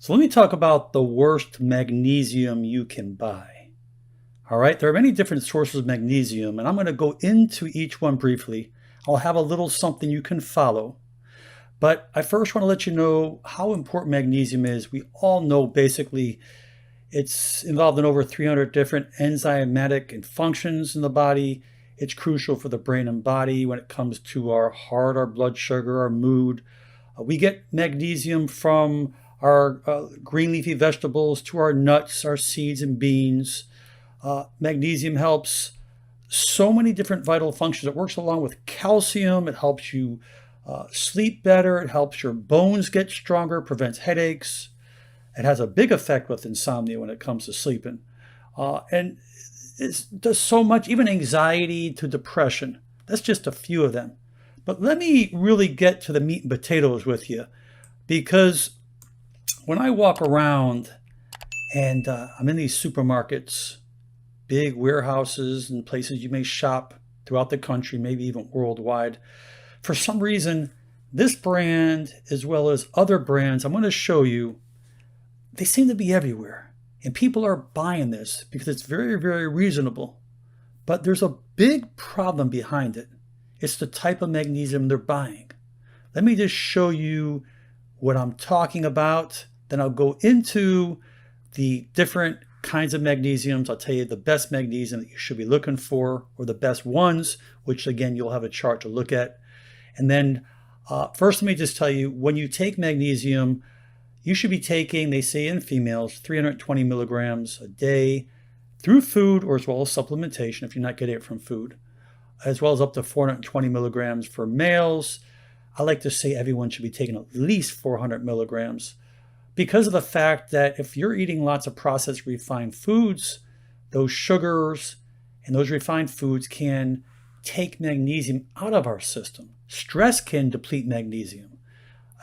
So let me talk about the worst magnesium you can buy. All right, there are many different sources of magnesium, and I'm going to go into each one briefly. I'll have a little something you can follow. But I first want to let you know how important magnesium is. We all know basically it's involved in over 300 different enzymatic and functions in the body. It's crucial for the brain and body when it comes to our heart, our blood sugar, our mood. We get magnesium from our green leafy vegetables to our nuts, our seeds and beans. Magnesium helps so many different vital functions. It works along with calcium. It helps you sleep better. It helps your bones get stronger, prevents headaches. It has a big effect with insomnia when it comes to sleeping. And it does so much, even anxiety to depression. That's just a few of them. But let me really get to the meat and potatoes with you, because when I walk around and I'm in these supermarkets, big warehouses and places you may shop throughout the country, maybe even worldwide, for some reason, this brand, as well as other brands I'm going to show you, they seem to be everywhere. And people are buying this because it's very, very reasonable. But there's a big problem behind it. It's the type of magnesium they're buying. Let me just show you what I'm talking about. Then I'll go into the different kinds of magnesiums. I'll tell you the best magnesium that you should be looking for, or the best ones, which again, you'll have a chart to look at. And then first, let me just tell you, when you take magnesium, you should be taking, they say in females, 320 milligrams a day through food, or as well as supplementation if you're not getting it from food, as well as up to 420 milligrams for males. I like to say everyone should be taking at least 400 milligrams, because of the fact that if you're eating lots of processed refined foods, those sugars and those refined foods can take magnesium out of our system. Stress can deplete magnesium.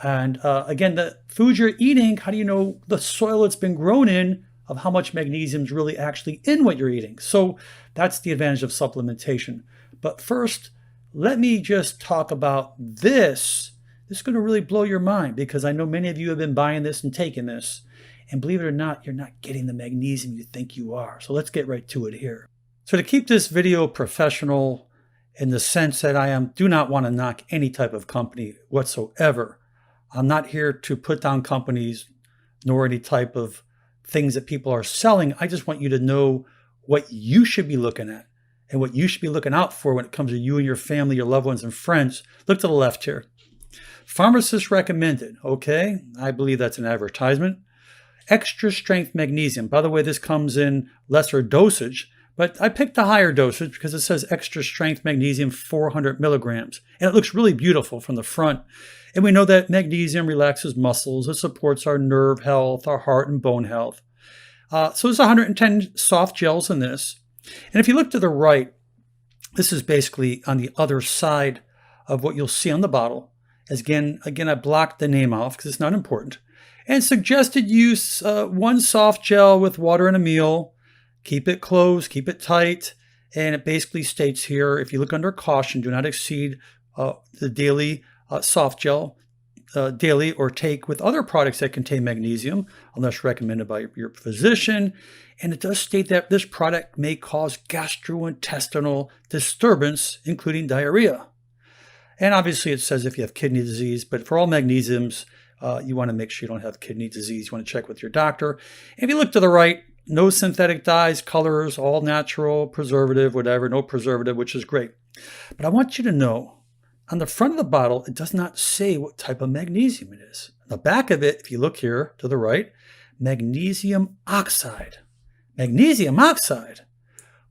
And again, the foods you're eating, how do you know the soil it's been grown in of how much magnesium is really actually in what you're eating? So that's the advantage of supplementation. But first, let me just talk about this. This is going to really blow your mind, because I know many of you have been buying this and taking this. And believe it or not, you're not getting the magnesium you think you are. So let's get right to it here. So to keep this video professional, in the sense that do not want to knock any type of company whatsoever. I'm not here to put down companies, nor any type of things that people are selling. I just want you to know what you should be looking at and what you should be looking out for when it comes to you and your family, your loved ones and friends. Look to the left here. Pharmacist recommended. Okay, I believe that's an advertisement. Extra strength magnesium. By the way, this comes in lesser dosage, but I picked the higher dosage because it says extra strength magnesium 400 milligrams. And it looks really beautiful from the front. And we know that magnesium relaxes muscles. It supports our nerve health, our heart and bone health. So there's 110 soft gels in this. And if you look to the right, this is basically on the other side of what you'll see on the bottle. As again, I blocked the name off because it's not important. And suggested use, one soft gel with water and a meal. Keep it closed, keep it tight. And it basically states here, if you look under caution, do not exceed the daily soft gel daily, or take with other products that contain magnesium unless recommended by your physician. And it does state that this product may cause gastrointestinal disturbance, including diarrhea. And obviously it says if you have kidney disease, but for all magnesiums, you want to make sure you don't have kidney disease. You want to check with your doctor. And if you look to the right, no synthetic dyes, colors, all natural, preservative, whatever, no preservative, which is great. But I want you to know, on the front of the bottle, it does not say what type of magnesium it is. On the back of it, if you look here to the right, magnesium oxide. Magnesium oxide.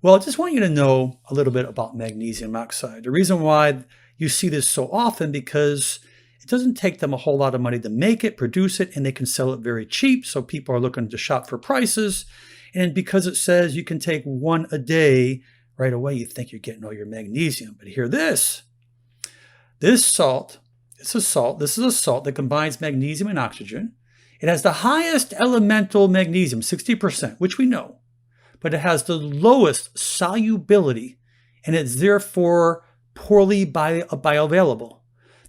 Well, I just want you to know a little bit about magnesium oxide. The reason why you see this so often, because it doesn't take them a whole lot of money to make it, produce it, and they can sell it very cheap. So people are looking to shop for prices. And because it says you can take one a day, right away you think you're getting all your magnesium. But hear this. This salt, this is a salt that combines magnesium and oxygen. It has the highest elemental magnesium, 60%, which we know, but it has the lowest solubility, and it's therefore poorly bioavailable.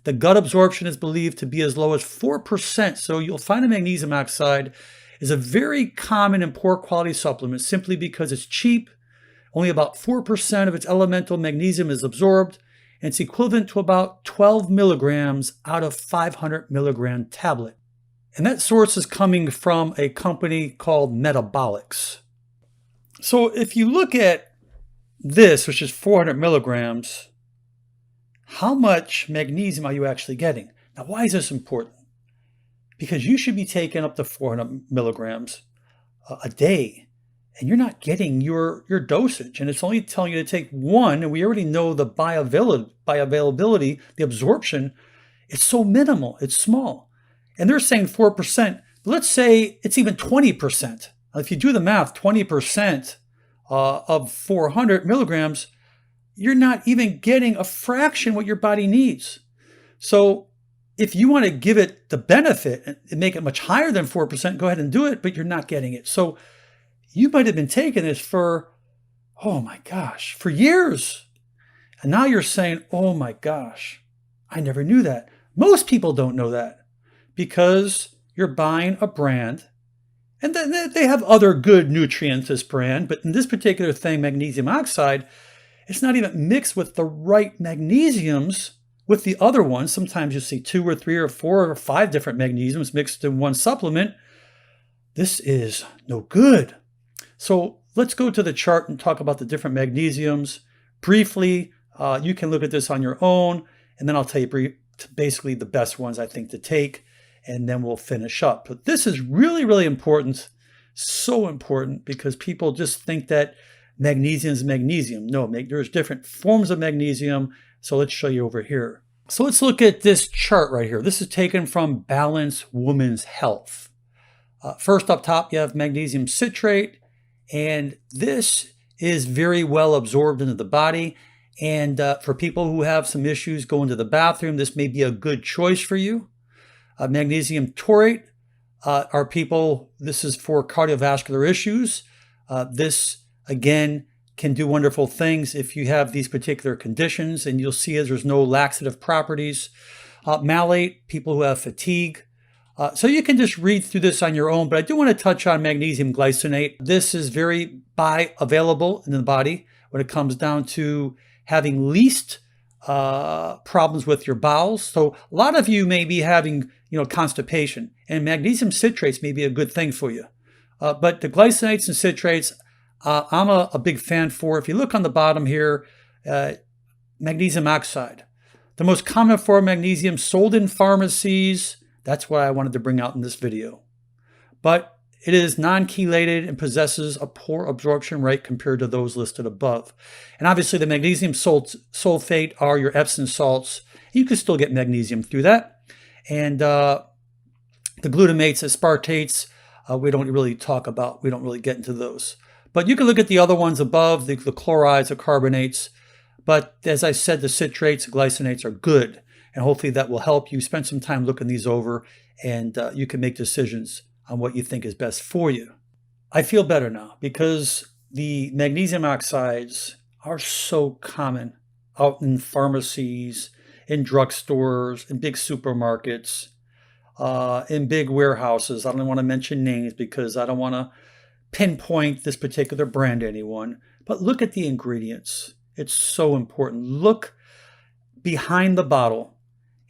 The gut absorption is believed to be as low as 4%. So you'll find a magnesium oxide is a very common and poor quality supplement simply because it's cheap. Only about 4% of its elemental magnesium is absorbed, and it's equivalent to about 12 milligrams out of 500 milligram tablet. And that source is coming from a company called Metabolics. So if you look at this, which is 400 milligrams, how much magnesium are you actually getting? Now, why is this important? Because you should be taking up to 400 milligrams a day, and you're not getting your dosage. And it's only telling you to take one, and we already know the bioavailability, the absorption, it's so minimal, it's small. And they're saying 4%, but let's say it's even 20%. Now, if you do the math, 20% of 400 milligrams, you're not even getting a fraction what your body needs. So if you want to give it the benefit and make it much higher than 4%, go ahead and do it, but you're not getting it. So you might have been taking this for, oh my gosh, for years. And now you're saying, oh my gosh, I never knew that. Most people don't know that because you're buying a brand and then they have other good nutrients, this brand, but in this particular thing, magnesium oxide, it's not even mixed with the right magnesiums with the other ones. Sometimes you see 2 or 3 or 4 or 5 different magnesiums mixed in one supplement. This is no good. So let's go to the chart and talk about the different magnesiums. Briefly, you can look at this on your own, and then I'll tell you basically the best ones I think to take, and then we'll finish up. But this is really, really important, so important, because people just think that magnesium is magnesium. No, there's different forms of magnesium. So let's show you over here. So let's look at this chart right here. This is taken from Balance Women's Health. First up top, you have magnesium citrate, and this is very well absorbed into the body. And for people who have some issues going to the bathroom, this may be a good choice for you. Magnesium taurate are people, this is for cardiovascular issues. This, again, can do wonderful things if you have these particular conditions, and you'll see as there's no laxative properties. Malate, people who have fatigue. So you can just read through this on your own, but I do want to touch on magnesium glycinate. This is very bioavailable in the body when it comes down to having least problems with your bowels. So a lot of you may be having, constipation, and magnesium citrates may be a good thing for you. But the glycinates and citrates, I'm a big fan for. If you look on the bottom here, magnesium oxide, the most common form of magnesium sold in pharmacies. That's what I wanted to bring out in this video. But it is non-chelated and possesses a poor absorption rate compared to those listed above. And obviously the magnesium sulfate are your Epsom salts. You can still get magnesium through that. And the glutamates, aspartates, we don't really talk about. We don't really get into those. But you can look at the other ones above, the chlorides, the carbonates. But as I said, the citrates, the glycinates are good. And hopefully that will help you spend some time looking these over, and you can make decisions on what you think is best for you. I feel better now because the magnesium oxides are so common out in pharmacies, in drugstores, in big supermarkets, in big warehouses. I don't want to mention names because I don't want to pinpoint this particular brand to anyone, but look at the ingredients. It's so important. Look behind the bottle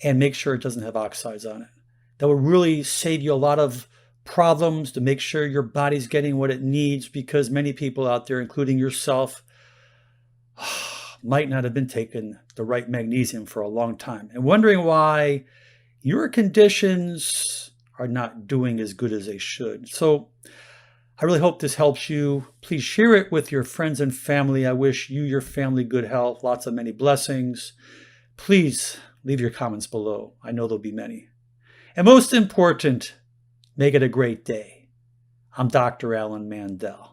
and make sure it doesn't have oxides on it. That will really save you a lot of problems, to make sure your body's getting what it needs, because many people out there, including yourself, might not have been taking the right magnesium for a long time and wondering why your conditions are not doing as good as they should. So I really hope this helps you. Please share it with your friends and family. I wish you, your family, good health, lots of many blessings. Please leave your comments below. I know there'll be many. And most important, make it a great day. I'm Dr. Alan Mandell.